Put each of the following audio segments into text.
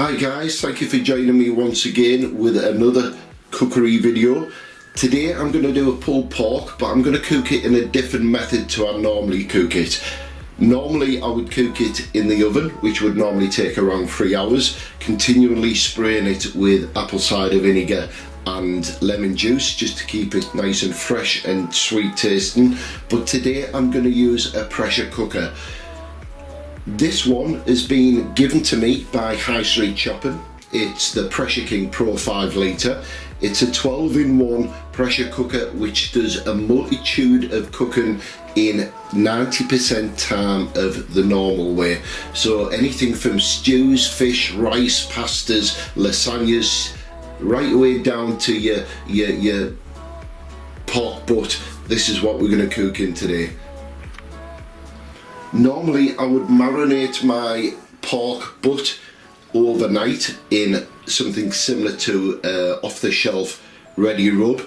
Hi guys, thank you for joining me once again with another cookery video. Today I'm going to do a pulled pork, but I'm going to cook it in a different method to how I normally cook it. Normally I would cook it in the oven, which would normally take around 3 hours, continually spraying it with apple cider vinegar and lemon juice just to keep it nice and fresh and sweet tasting. But today I'm going to use a pressure cooker. This one has been given to me by High Street Shopping. It's the Pressure King Pro 5 litre. It's a 12-in-1 pressure cooker which does a multitude of cooking in 90% time of the normal way. So anything from stews, fish, rice, pastas, lasagnas, right away down to your pork butt. This is what we're going to cook in today. Normally I would marinate my pork butt overnight in something similar to off-the-shelf ready rub.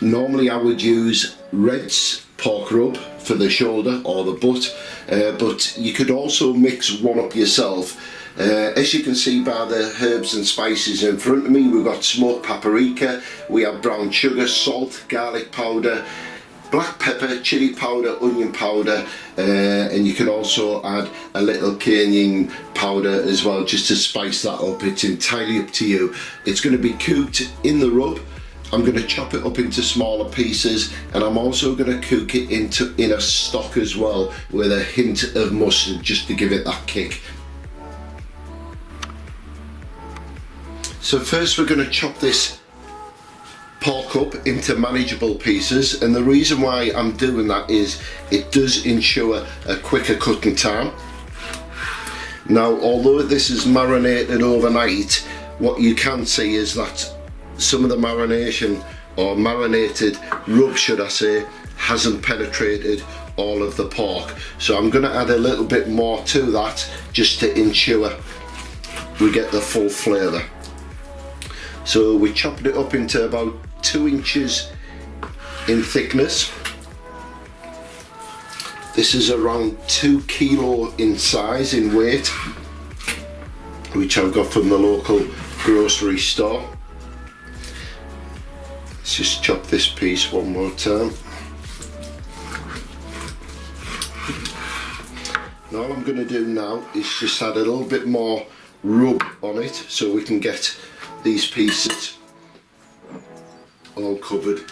Normally I would use Red's pork rub for the shoulder or the butt, but you could also mix one up yourself. As you can see by the herbs and spices in front of me, we've got smoked paprika, we have brown sugar, salt, garlic powder, black pepper, chili powder, onion powder, and you can also add a little cayenne powder as well just to spice that up. It's entirely up to you. It's going to be cooked in the rub. I'm going to chop it up into smaller pieces, and I'm also going to cook it in a stock as well with a hint of mustard just to give it that kick. So first we're going to chop this pork up into manageable pieces, and the reason why I'm doing that is it does ensure a quicker cooking time. Now, although this is marinated overnight, what you can see is that some of the marination, or marinated rub should I say, hasn't penetrated all of the pork. So I'm going to add a little bit more to that just to ensure we get the full flavour. So we chopped it up into about 2 inches in thickness. This is around 2 kilo in size, in weight, which I've got from the local grocery store. Let's just chop this piece one more time. And all I'm going to do now is just add a little bit more rub on it so we can get these pieces all covered.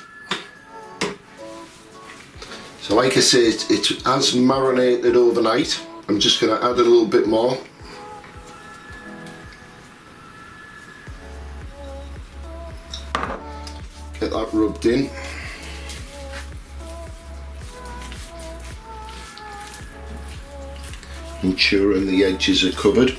So like I say, it's as marinated overnight. I'm just going to add a little bit more. Get that rubbed in. Ensuring the edges are covered.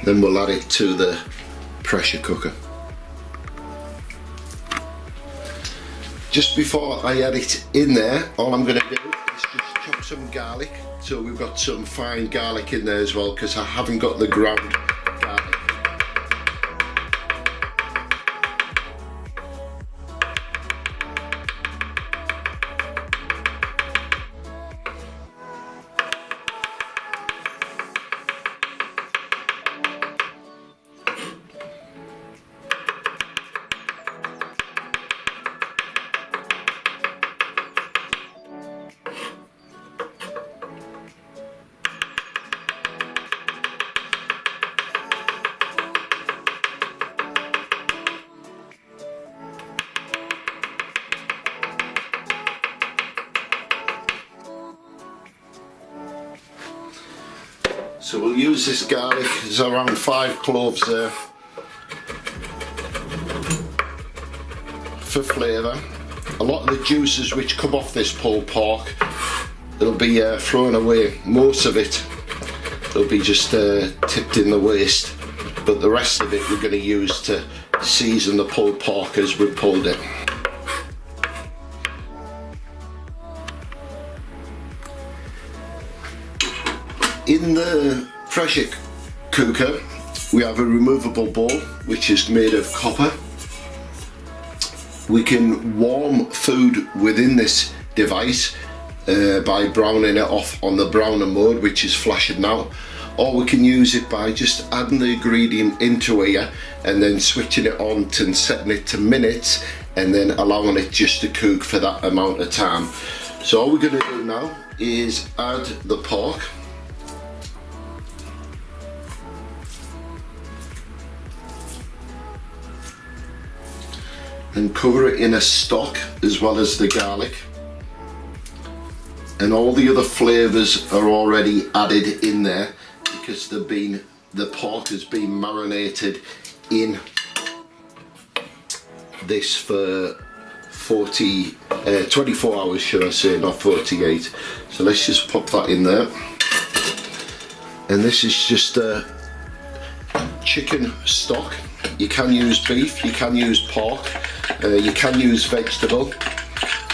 Then we'll add it to the pressure cooker. Just before I add it in there, all I'm going to do is just chop some garlic. So we've got some fine garlic in there as well, because I haven't got the ground garlic. So we'll use this garlic, there's around 5 cloves there for flavour. A lot of the juices which come off this pulled pork, it'll be thrown away. Most of it will be just tipped in the waste, but the rest of it we're going to use to season the pulled pork as we pulled it. In the pressure cooker we have a removable bowl which is made of copper. We can warm food within this device by browning it off on the browner mode, which is flashing now, or we can use it by just adding the ingredient into here and then switching it on and setting it to minutes and then allowing it just to cook for that amount of time. So all we're going to do now is add the pork. And cover it in a stock as well as the garlic. And all the other flavours are already added in there because the pork has been marinated in this for 24 hours, should I say, not 48. So let's just pop that in there. And this is just a chicken stock. You can use beef, you can use pork, you can use vegetable,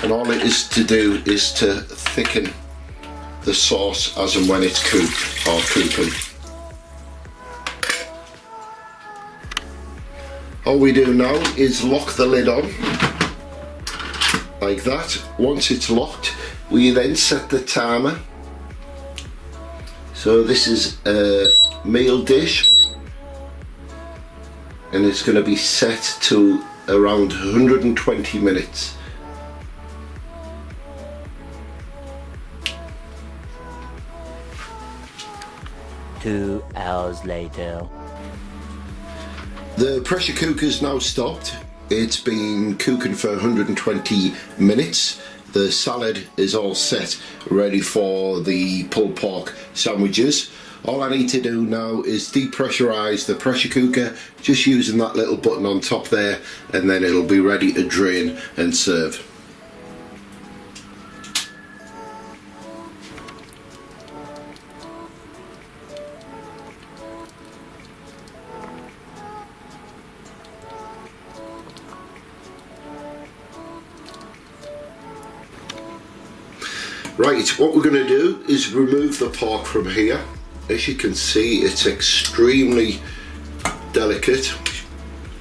and all it is to do is to thicken the sauce as and when it's cooked or cooking. All we do now is lock the lid on like that. Once it's locked, we then set the timer. So this is a meal dish, and it's going to be set to around 120 minutes. Two hours later. The pressure cooker's now stopped. It's been cooking for 120 minutes. The salad is all set, ready for the pulled pork sandwiches. All I need to do now is depressurize the pressure cooker, just using that little button on top there, and then it'll be ready to drain and serve. Right, what we're going to do is remove the pork from here. As you can see, it's extremely delicate.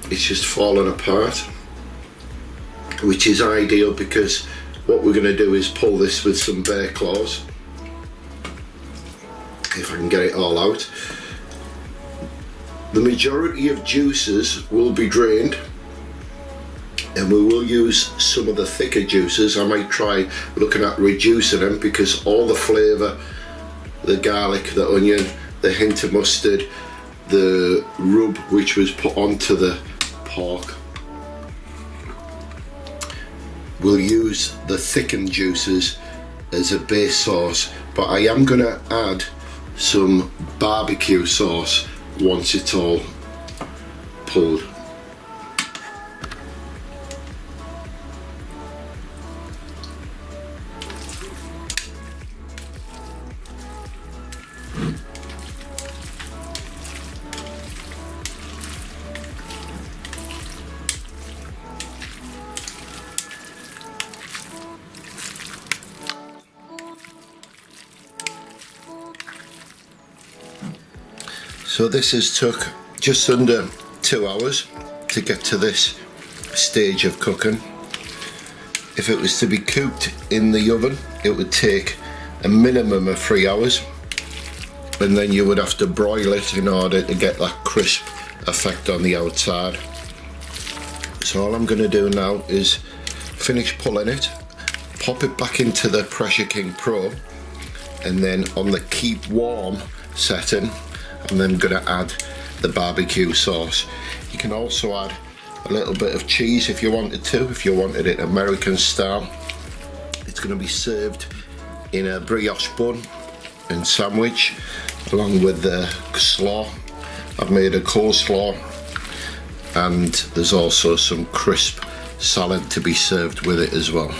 It's just falling apart, which is ideal because what we're going to do is pull this with some bear claws. If I can get it all out. The majority of juices will be drained, and we will use some of the thicker juices. I might try looking at reducing them because all the flavour, the garlic, the onion, the hint of mustard, the rub which was put onto the pork, we'll use the thickened juices as a base sauce, but I am going to add some barbecue sauce once it's all pulled. So this has took just under 2 hours to get to this stage of cooking. If it was to be cooked in the oven, it would take a minimum of 3 hours, and then you would have to broil it in order to get that crisp effect on the outside. So all I'm going to do now is finish pulling it, pop it back into the Pressure King Pro, and then on the keep warm setting, I'm then going to add the barbecue sauce. You can also add a little bit of cheese if you wanted to, if you wanted it American style. It's going to be served in a brioche bun and sandwich along with the slaw. I've made a coleslaw, and there's also some crisp salad to be served with it as well.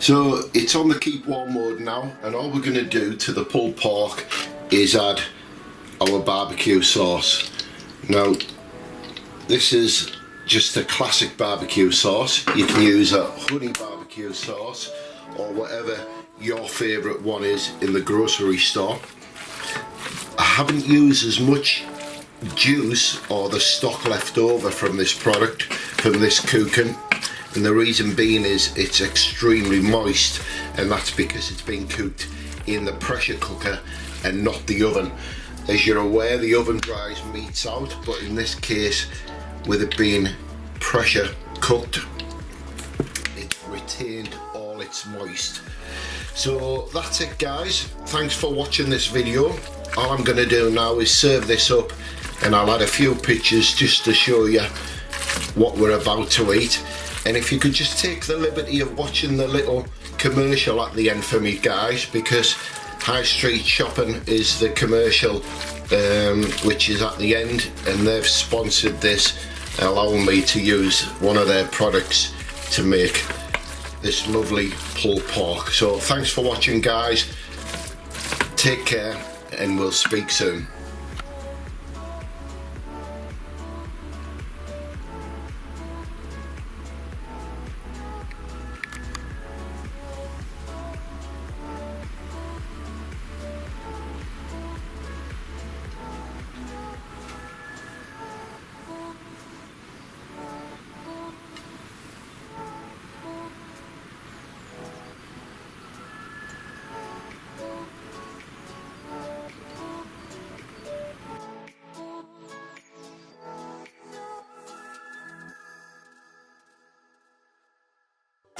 So it's on the keep warm mode now, and all we're going to do to the pulled pork is add our barbecue sauce. Now this is just a classic barbecue sauce. You can use a honey barbecue sauce or whatever your favourite one is in the grocery store. I haven't used as much juice or the stock left over from this product, from this cooking, and the reason being is it's extremely moist, and that's because it's been cooked in the pressure cooker and not the oven. As you're aware, the oven dries meats out, but in this case, with it being pressure cooked, it retained all its moist. So that's it, guys. Thanks for watching this video. All I'm going to do now is serve this up, and I'll add a few pictures just to show you what we're about to eat. And if you could just take the liberty of watching the little commercial at the end for me, guys, because High Street Shopping is the commercial which is at the end, and they've sponsored this, allowing me to use one of their products to make this lovely pulled pork. So thanks for watching, guys. Take care, and we'll speak soon.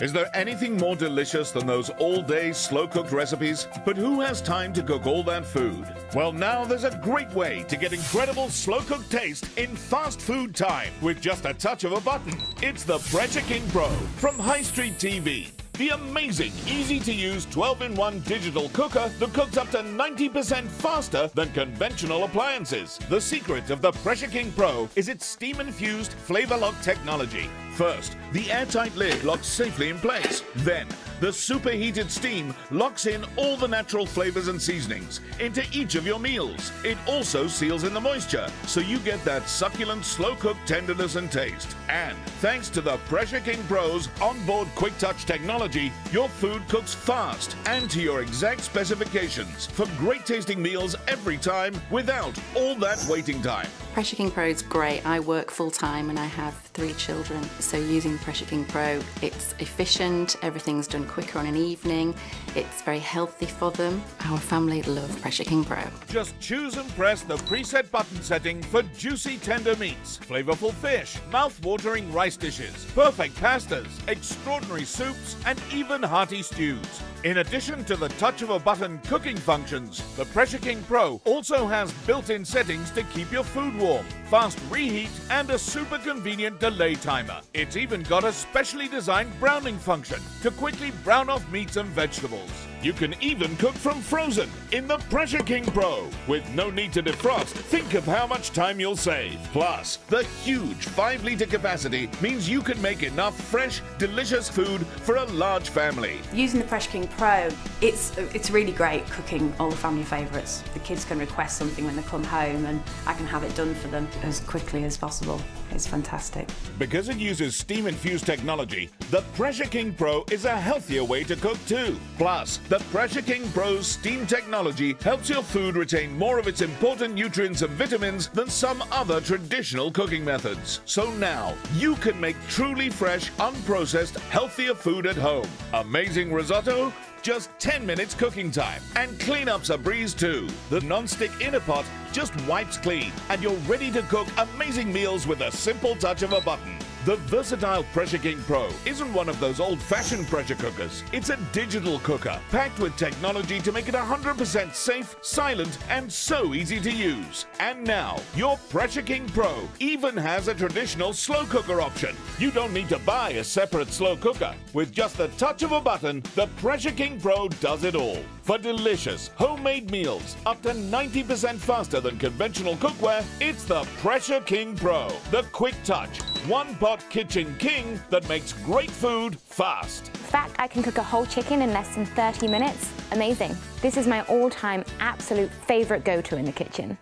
Is there anything more delicious than those all-day slow-cooked recipes? But who has time to cook all that food? Well, now there's a great way to get incredible slow-cooked taste in fast food time with just a touch of a button. It's the Pressure King Pro from High Street TV. The amazing, easy-to-use 12-in-1 digital cooker that cooks up to 90% faster than conventional appliances. The secret of the Pressure King Pro is its steam-infused flavor lock technology. First, the airtight lid locks safely in place. Then, the superheated steam locks in all the natural flavors and seasonings into each of your meals. It also seals in the moisture, so you get that succulent, slow-cooked tenderness and taste. And thanks to the Pressure King Pro's onboard quick touch technology, your food cooks fast and to your exact specifications for great tasting meals every time without all that waiting time. Pressure King Pro is great. I work full-time and I have 3 children, so using Pressure King Pro, it's efficient, everything's done quicker on an evening, it's very healthy for them. Our family love Pressure King Pro. Just choose and press the preset button setting for juicy tender meats, flavorful fish, mouth-watering rice dishes, perfect pastas, extraordinary soups, and even hearty stews. In addition to the touch of a button cooking functions, the Pressure King Pro also has built-in settings to keep your food warm, fast reheat, and a super convenient delay timer. It's even got a specially designed browning function to quickly brown off meats and vegetables. You can even cook from frozen in the Pressure King Pro. With no need to defrost, think of how much time you'll save. Plus, the huge 5-litre capacity means you can make enough fresh, delicious food for a large family. Using the Pressure King Pro, it's really great cooking all the family favourites. The kids can request something when they come home and I can have it done for them as quickly as possible. It's fantastic. Because it uses steam-infused technology, the Pressure King Pro is a healthier way to cook too. Plus, the Pressure King Pro's steam technology helps your food retain more of its important nutrients and vitamins than some other traditional cooking methods. So now, you can make truly fresh, unprocessed, healthier food at home. Amazing risotto? Just 10 minutes cooking time. And cleanup's a breeze too. The non-stick inner pot just wipes clean, and you're ready to cook amazing meals with a simple touch of a button. The versatile Pressure King Pro isn't one of those old-fashioned pressure cookers. It's a digital cooker, packed with technology to make it 100% safe, silent, and so easy to use. And now, your Pressure King Pro even has a traditional slow cooker option. You don't need to buy a separate slow cooker. With just the touch of a button, the Pressure King Pro does it all. For delicious, homemade meals, up to 90% faster than conventional cookware, it's the Pressure King Pro. The quick touch, one-pot kitchen king that makes great food fast. In fact, I can cook a whole chicken in less than 30 minutes. Amazing. This is my all-time absolute favorite go-to in the kitchen.